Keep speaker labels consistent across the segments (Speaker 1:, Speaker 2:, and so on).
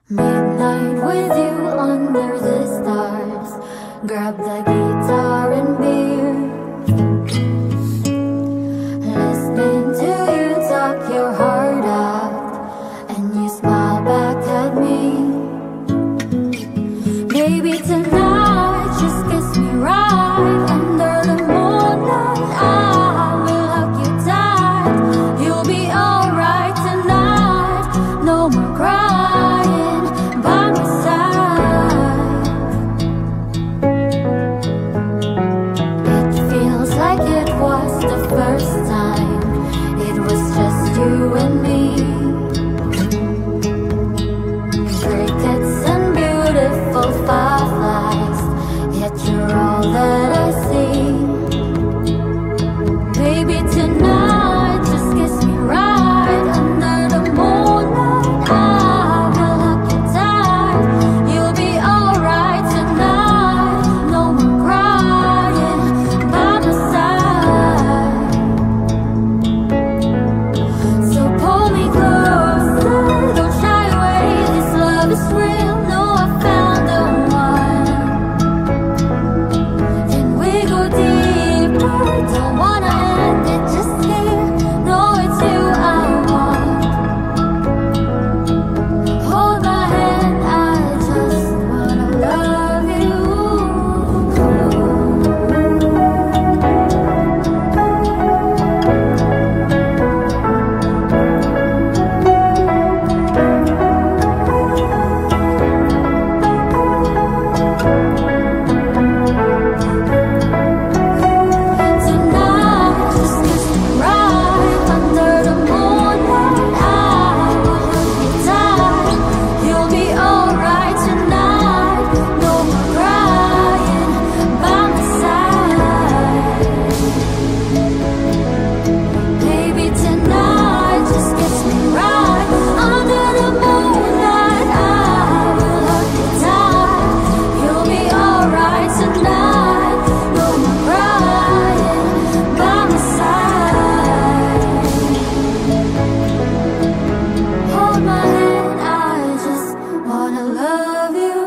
Speaker 1: Midnight with you under the stars. Grab the guitar and beer. Listening to you talk your heart out, and you smile back at me. Baby, tonight just kiss me right under the moonlight. I will hug you tight. You'll be alright tonight. No more crying by my side. It feels like it was the first time. It was just you and me. Crickets and beautiful fireflies, yet you're all that I see. Baby, tonight just kiss me right under the moonlight. I will hug you tight. You'll be alright tonight. No more crying by my side. So pull me closer, don't shy away. This love is real. No, I found the one. Can we go deeper? Don't wanna end it just here. No, it's you I want. Hold my hand, I just wanna love you. Tonight, just kiss me right under the moonlight. I will hug you tight. You'll be alright tonight. No more crying by my side. Baby, tonight, just kiss me right under the moonlight. I will hug you tight. You'll be alright tonight. No more crying by my side. Hold my hand, I just wanna love you.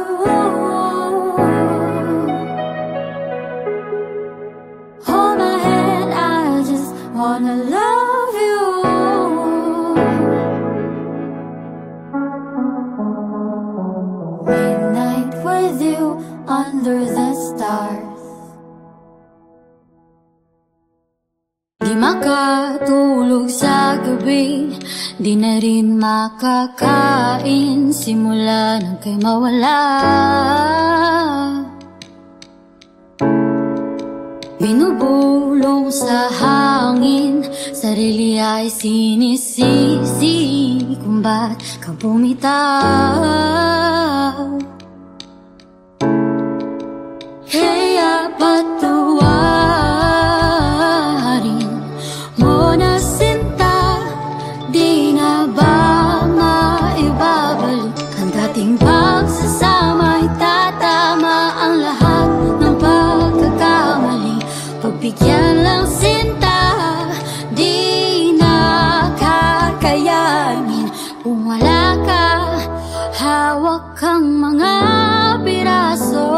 Speaker 1: Hold my hand, I just wanna love you. Midnight with you under the stars. Di makatulog sa gabi, di na rin makakain, simula nang kay mawala. Binubulong sa hangin, sarili ay sinisisi kung ba't ka bumitaw. Kaya patawarin mo na sinta, di na ba maibabalik ang dating pagsasama? Itatama ang lahat ng pagkakamali. Pagbigyan lang sinta, di na kakayanin kung wala ka. Hawak kang mga piraso,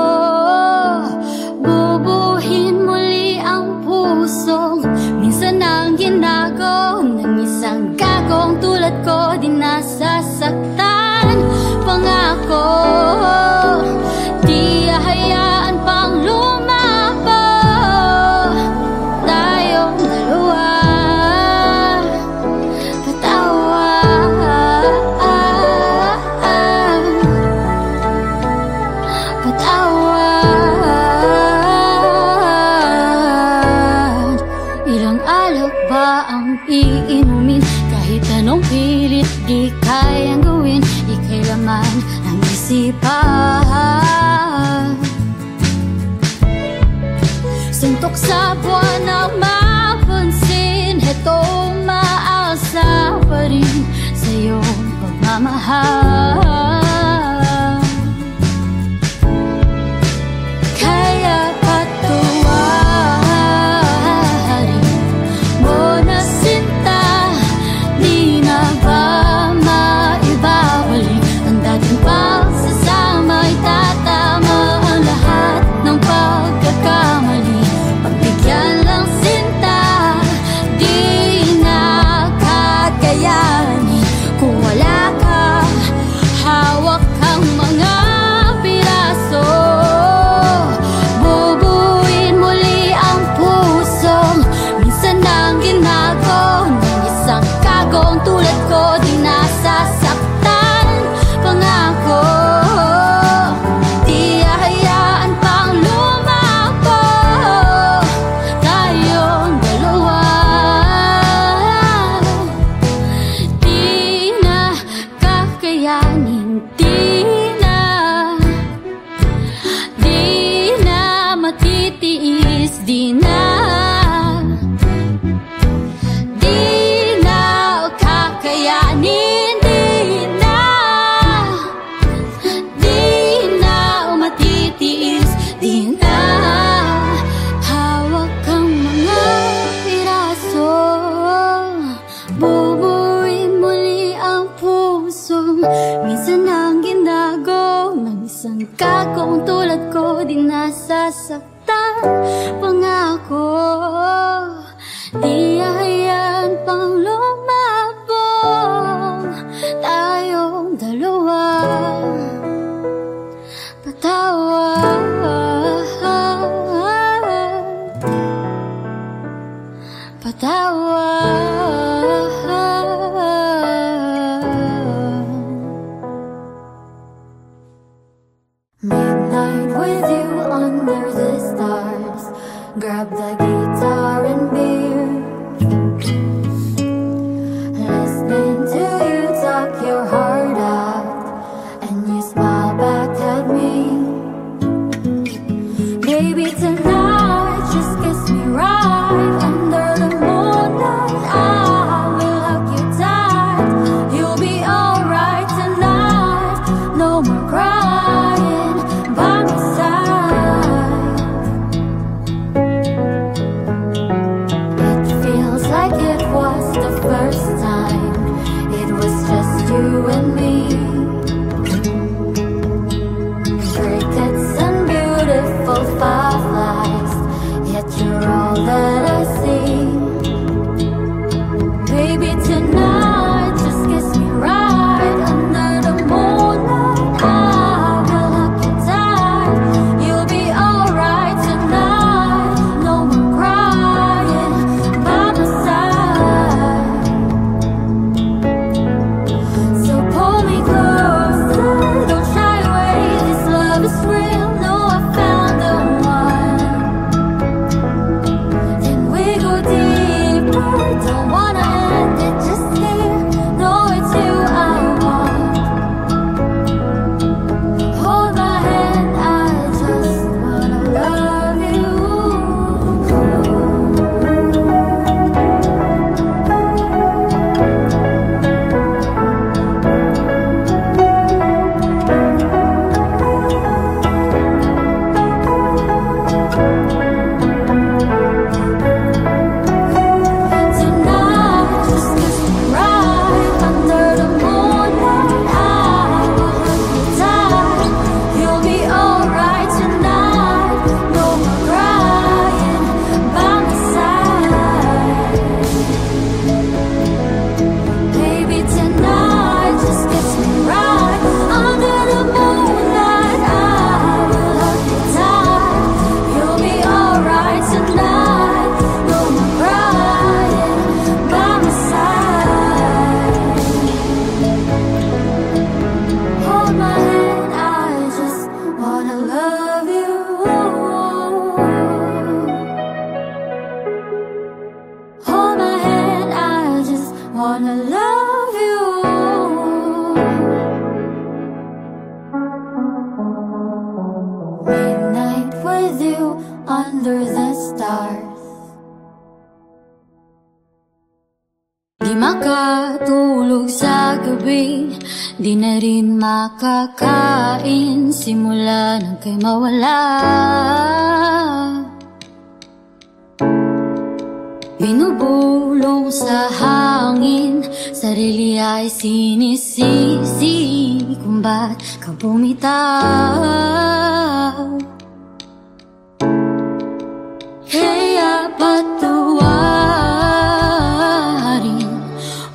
Speaker 1: bubuhin muli ang puso. Minsan ang ginago ng isang gagong tulad ko, di nasasaktan. Pangako, di hahayaan pang lumapo tayong dalawa. Patawan, ilang alak ba ang iinumin? Kahit anong pilit di kayang gawin, ika'y laman ang isipan. Suntok sa buwan ang mapansin, heto umaasa pa rin sa iyong pagmamahal. Kaya patawarin mo na sinta, di na ba maibabalik ang dating Di na, di na kakayanin. Di na matitiis. Di na, hawak kang mga piraso. Bubuin muli ang puso. Minsan ang ginago ng isang kakong tulad ko. Di nasasaktan, pangako. Di hayaan pang lumabong tayong dalawa. Midnight with you under the stars. Grab the guitar and beer. Listening to you talk your heart out, and you smile back at me. Baby, tonight just kiss me right under the moonlight. I will hug you tight. You'll be alright tonight. No more crying by my side. It feels like it was the first time. It was just you and me. Crickets and beautiful fireflies, yet you're all that I see. Baby, tonight just kiss me right under the moonlight. I will hug you tight. You'll be alright tonight. No more crying by my side. So pull me closer, don't shy away. This love is real. No, I found the one. Then we go deeper. Don't wanna end it just here. No, it's you I want. Hold my hand, I just wanna love you. Tonight, just kiss me right under the moonlight. I will hug you tight. You'll be alright tonight. No more crying by my side. Baby, tonight, just kiss me right under the moonlight. I will hug you tight. You'll be alright tonight. No more crying by my side. Hold my hand, I just wanna love you. Hold my hand, I just wanna love you. Midnight with you under the stars. Di makatulog sa gabi, di na rin makakain simula nang kay mawala. Binubulong sa hangin, sarili ay sinisisi kung ba't ka bumitaw. Kaya patawarin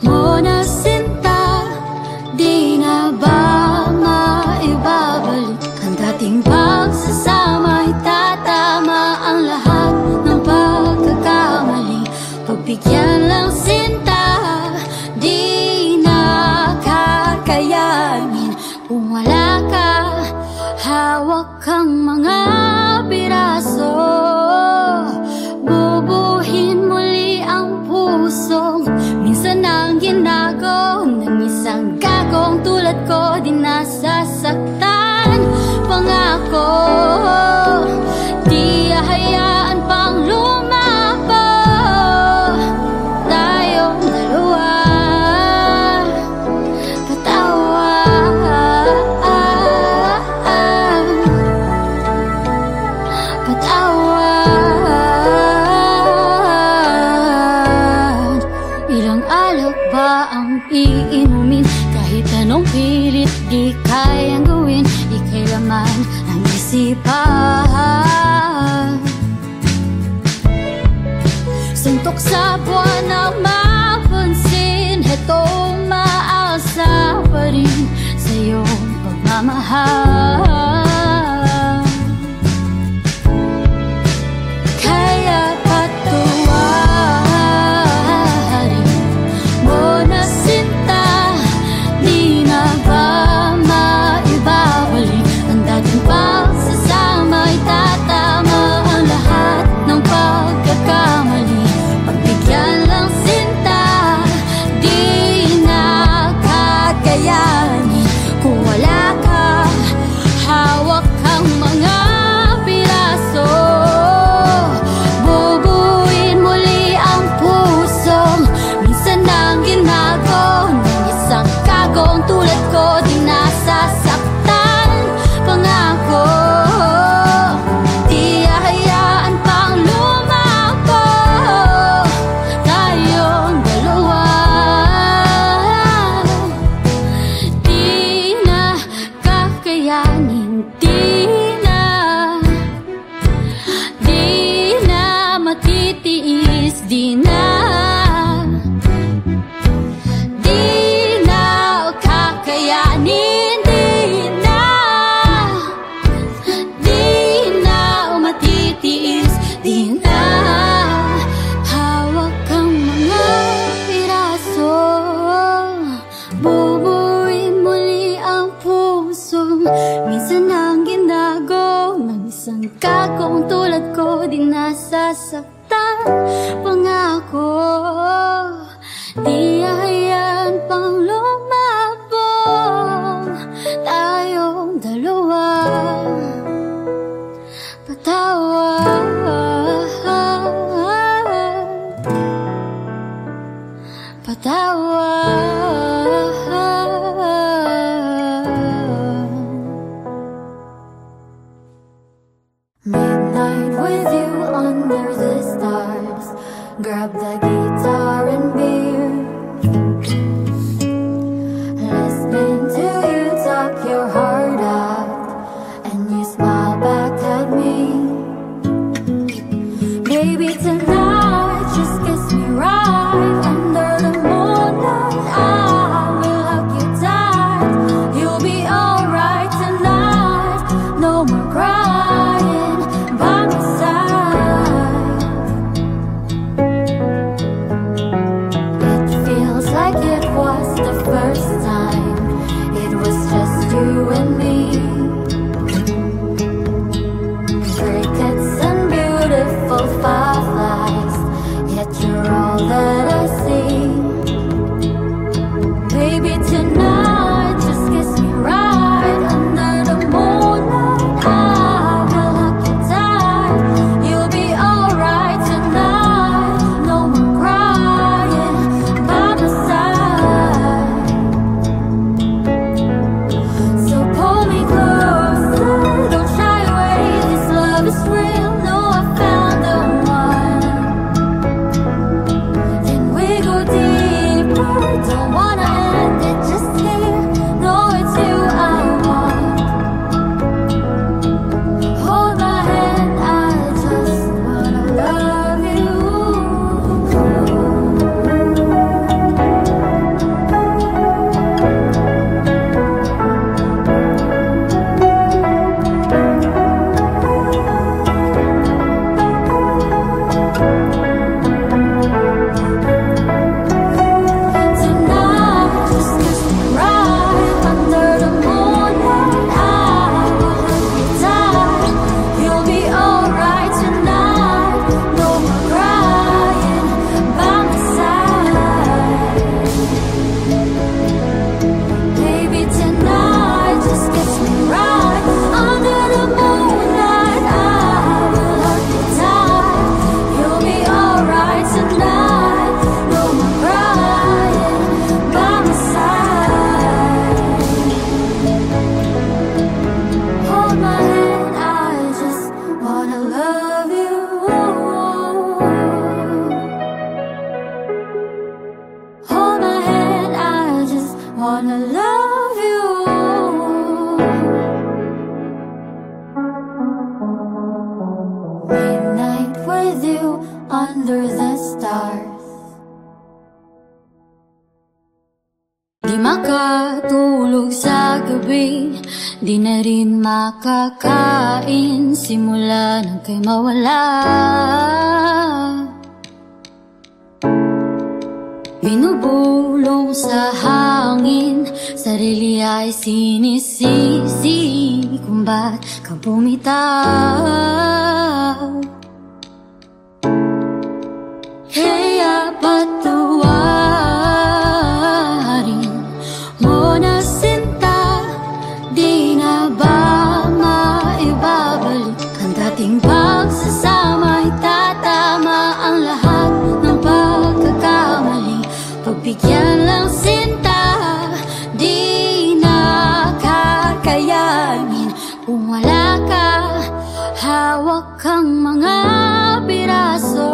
Speaker 1: mo na sinta, di na ba maibabalik ang dating pagsasama? Itatama ang lahat ng pagkakamali. Pagbigyan lang sinta, di na kakayanin kung wala ka. Hawak kang mga piraso. Bubuhin muli ang pusong minsan ang ginago ng isang gagong tulad ko. Di nasasaktan, pangako. Di hayaan pang minamahal. Kaya patuwarin mo na sinta, di na ba maibabalik ang dating pagsasama? Itatama ang lahat ng pagkakamali. Pagbigyan lang sinta, di na kakayanin kung wala ka. Hawak kang mga piraso, bubuin muli ang pusong minsan nang ginago ng isang kagong tulad ko. Di nasasaktan, pangako, di hahayaan pang lumako tayong dalawa. Di na kakayanin, di na matitiis, di na kakayanin, di na matitiis, di na. Hawak kang mga piraso, bubuin muli ang pusong minsan ang ginago ng isang kagong tulad ko. Di nasasaktan, pangako, di hahayaan pang lumabong tayong dalawa. Midnight with you under the stars, grab the guitar and beer, listening to you talk your heart out, and Di na rin makakain simula nang kay mawala. Binubulong sa hangin, sarili ay sinisisi kung ba't ka bumitaw. Kaya patawarin mo na sinta, di na ba maibabalik ang dating pagsasama? Itatama ang lahat ng pagkakamali. Pagbigyan lang sinta, di na kakayanin kung wala ka. Hawak kang mga piraso,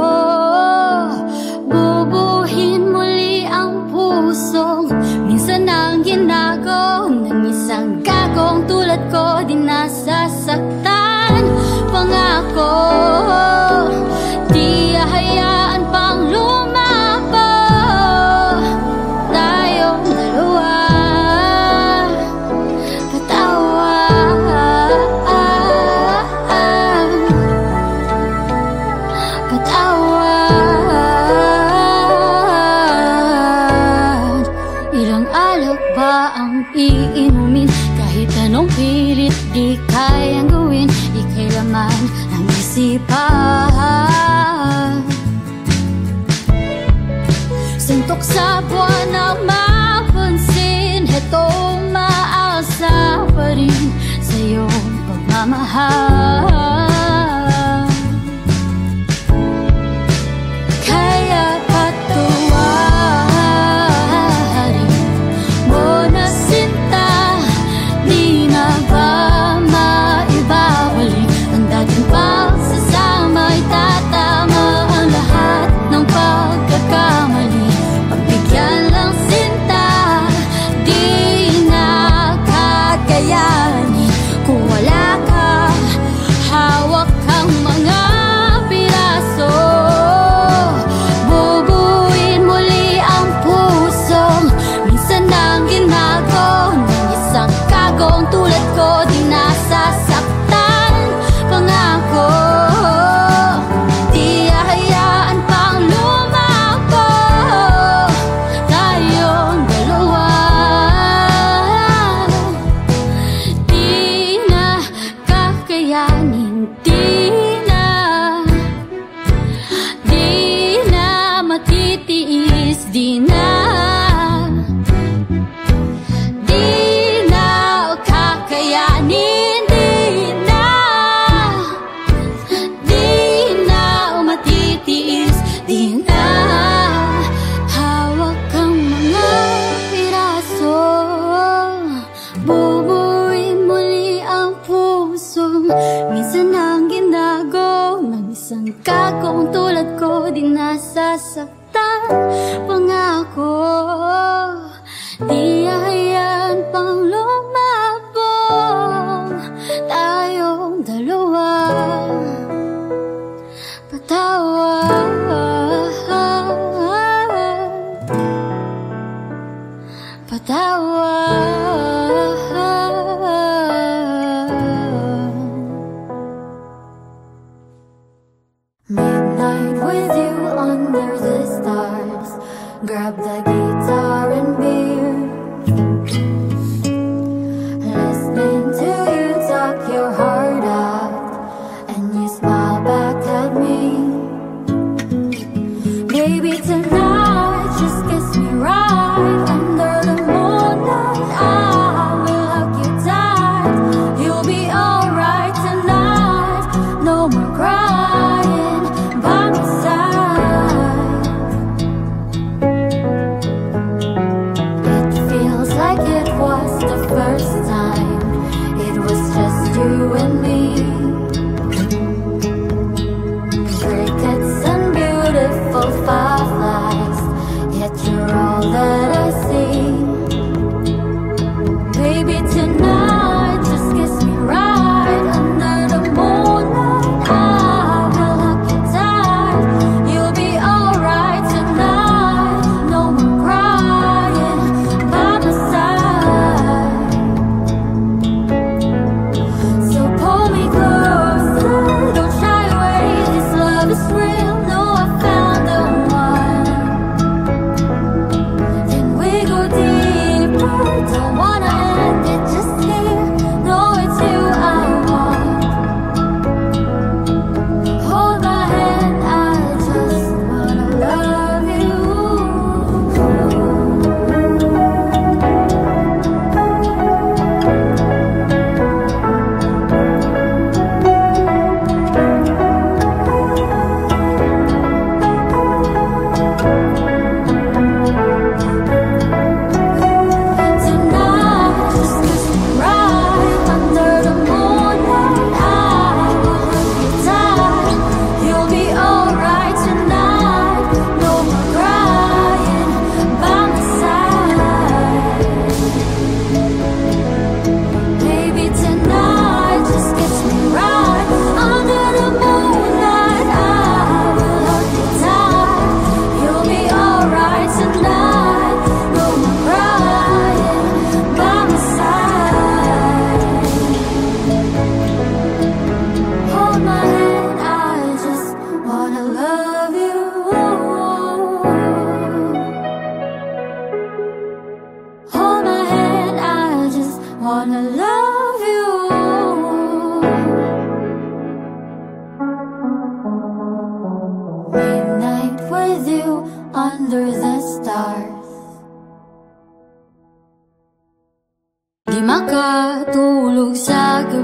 Speaker 1: bubuhin muli ang pusong minsan ang ginago ng isang gagong tulad ko. Di nasasaktan, pangako, di hahayaan pang lumapo. Tayong dalawa, patawad, patawad. Ilang alak ba ang iinumin? Kahit anong pilit di kayang gawin, ika'y laman ng isipan. Suntok sa buwan na mapansin, heto maasa pa rin sa iyong pagmamahal. Kaya patawarin mo na sinta, di na ba maibabalik ang dating pagsasama? Itatama ang lahat ng pagkakamali. Pagbigyan lang sinta, di na kakayanin kung wala ka. Hawak kang mga piraso, bubuin muli ang pusong minsan ang ginago ng isang kagong tulad ko. Di nasasaktan, pangako, di hahayaan pang lumapo. Tayong dalawa, di na kakayanin, di na matitiis, di na kakayanin, di na matitiis, di na. Hawak kang mga piraso, bubuin muli ang pusong minsan ang ginago ng isang kagong tulad ko. Di nasasaktan, pangako, di hahayaan pang lumabong. Tayong dalawa, patawad, patawad. Midnight with you under the stars, grab the guitar and beer, listening to you talk your heart out, and you smile back at me. Baby, tonight just kiss me right under the moonlight. I will hug you tight, you'll be alright tonight. No more crying by my side. It feels like it was the first time. It was just you and me. Crickets and beautiful fireflies, yet you're all that I see. Baby, tonight just kiss me right under the moonlight. I will hug you tight, you'll be alright tonight. No more crying by my side.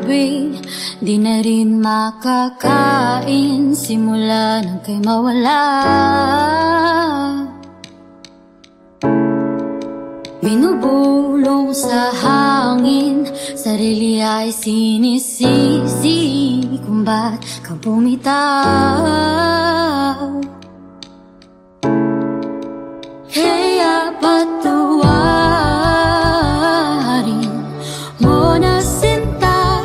Speaker 1: gabi, di na rin makakain simula nang kay mawala. Binubulong sa hangin, sarili ay sinisisi kung ba't ka bumitaw. Kaya patawarin mo na sinta,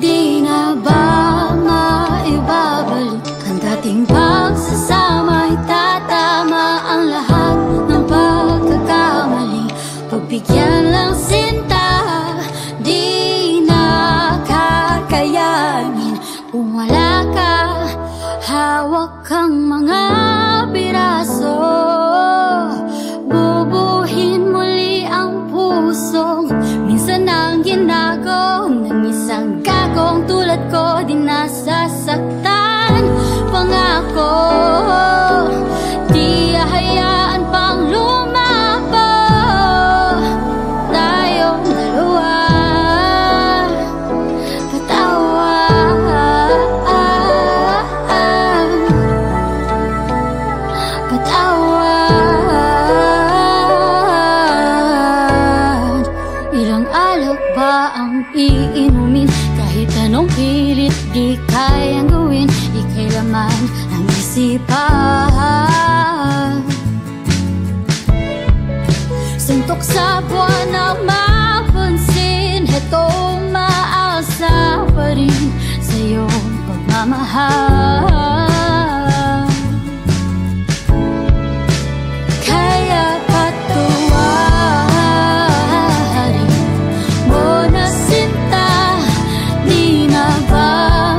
Speaker 1: di na ba maibabalik ang dating pagsasama? Itatama ang lahat ng pagkakamali, pagbigyan lang sinta, di na kakayanin kung wala ka. Hawak kang mga piraso, bubuhin muli ang puso. Minsan ang ginago ng isang gagong tulad ko, di nasasaktan. Pangako, di hahayaan pang lumapo tayong dalawa. Patawad. Ilang alak ba ang iinumin? Kahit anong pilit di kayang gawin, ika'y laman ng isipan. Suntok sa buwan na mapansin, hetong maasa pa rin sa iyong pagmamahal. Kaya patawarin mo na sinta, di na ba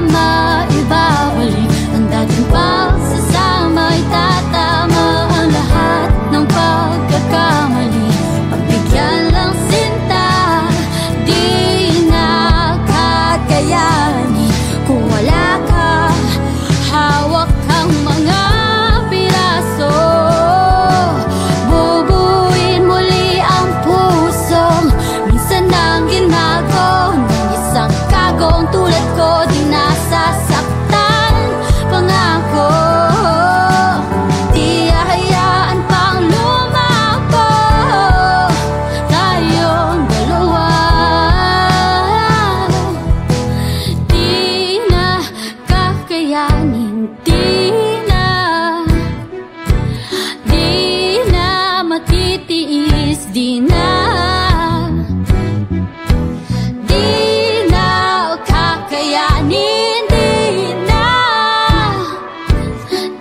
Speaker 1: maibabalik ang dating pagsasama? Itatama ang lahat ng pagkakamali, pagbigyan lang sinta, di na kakayanin kung wala ka. Hawak kang mga piraso, bubuin muli ang puso. Minsan ang ginago ng isang kagong tulad ko, di nasasaktan. Pangako, di hahayaan pang lumapo tayong dalawa. Di na kakayanin, di na matitiis, di na kakayanin,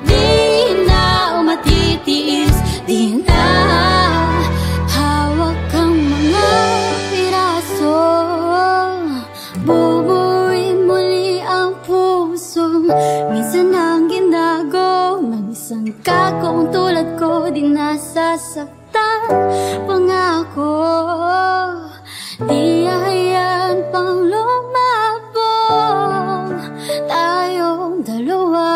Speaker 1: di na matitiis, di na. Hawak kang mga piraso, bubuin muli ang puso. Minsan ang ginago ng isang kagong tulad ko, di nasasaktan. Pangako, di hahayaan pang lumabong tayong dalawa.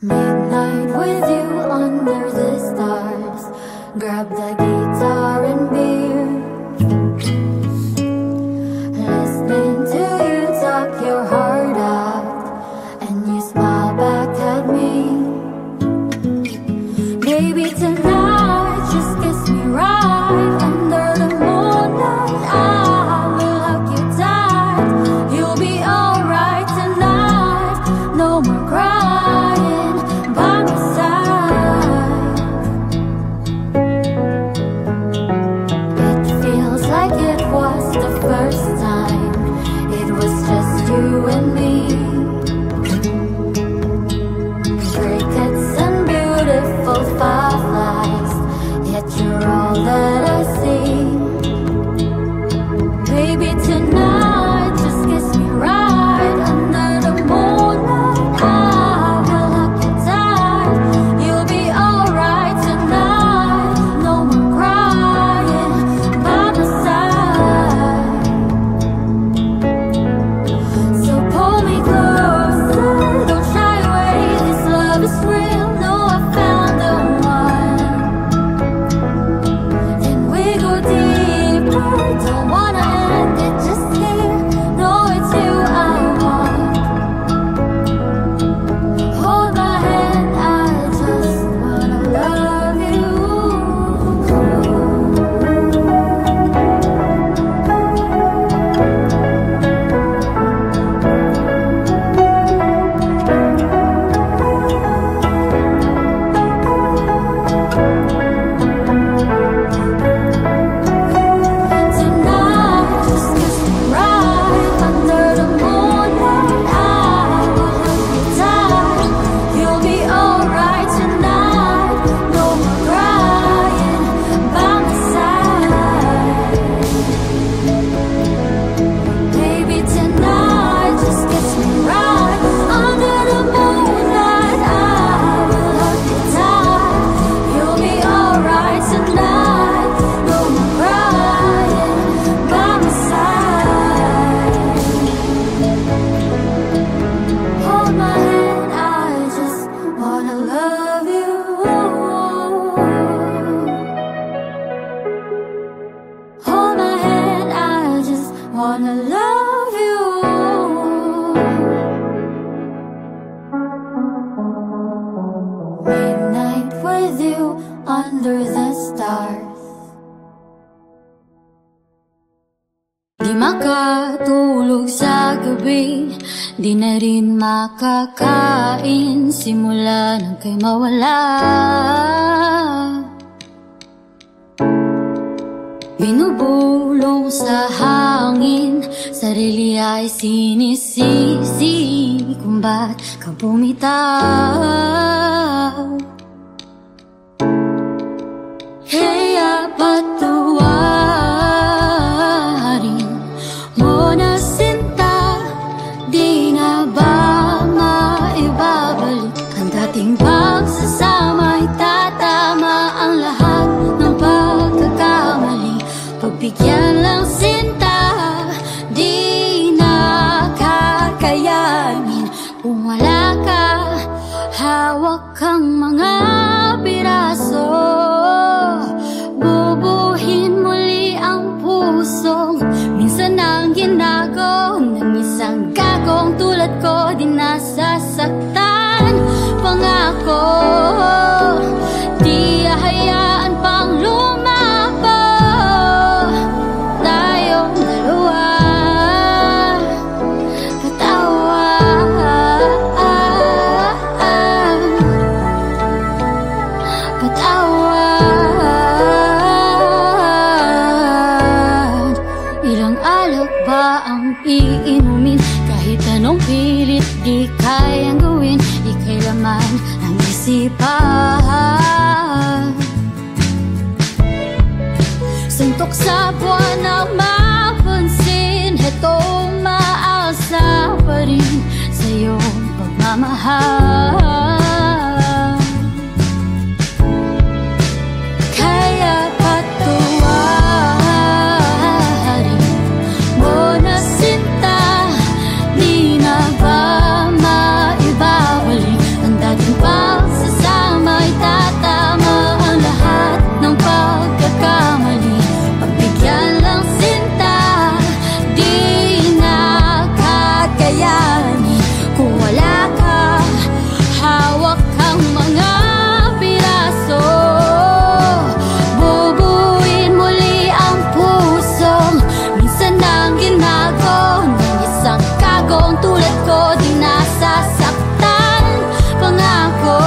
Speaker 1: Midnight with you under the stars, grab the guitar and beer, listening to you talk your heart out, and you smile back at me. Baby, tonight just kiss me right under the moonlight. I will hug you tight. You'll be alright tonight. No more crying by my side. It feels like it was the first time. It was just you and me. Crickets and beautiful fireflies, yet you're all that I see. Baby, tonight just kiss me right under the moonlight. I will hug you tight. You'll be alright tonight. No more crying by my side. wanna love you. Midnight with you under the stars. Di makatulog sa gabi, di na rin makakain simula nang kay mawala. Binubulong sa hangin, sarili ay sinisisi kung ba't ka bumitaw. Kaya patawarin mo na sinta, di na ba maibabalik ang dating pagsasama? Itatama ang lahat ng pagkakamali. Pagbigyan lang sinta, di na kakayanin kung wala ka. Hawak kang mga piraso, bubuhin muli ang pusong minsan ang ginago ng isang gagong tulad ko. Di nasasaktan, pangako, di hahayaan pang lumapo tayong dalawa. Patawad, ilang alak ba ang iinumin? Kahit anong pilit di kayang gawin, ika'y laman ang isipan. Suntok sa buwan ang mapansin, hetong maasa pa rin sa iyong pagmamahal. Kaya patawarin mo na sinta, di na ba maibabalik ang dating pagsasama? Itatama ang lahat ng pagkakamali. Pagbigyan lang sinta, di na kakayanin kung wala ka. Hawak kang mga piraso, bubuin muli ang pusong minsan ang ginago ng isang kagong tulad ko. Di nasasaktan, pangako,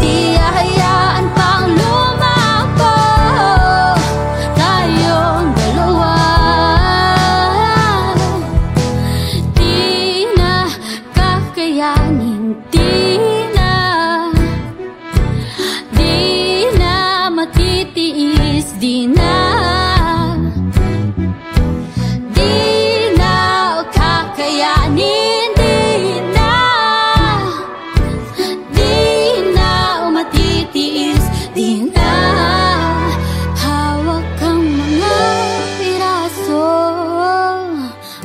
Speaker 1: di hahayaan pang lumapo tayong dalawa. Di na kakayanin, di na matitiis, di na kakayanin, di na matitiis, di na. Hawak kang mga piraso,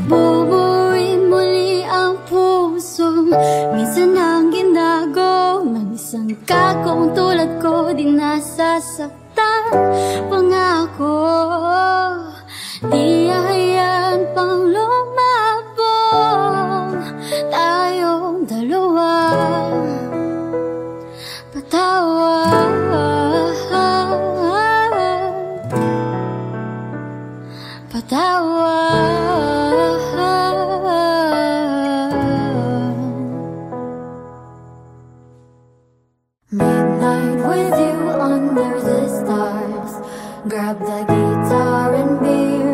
Speaker 1: bubuin muli ang pusong minsan ang ginago ng isang kakong tulad ko. Di nasasaktan, pangako, di hahayaan pang lumabong tayong dalawa. Midnight with you under the stars, grab the guitar and beer.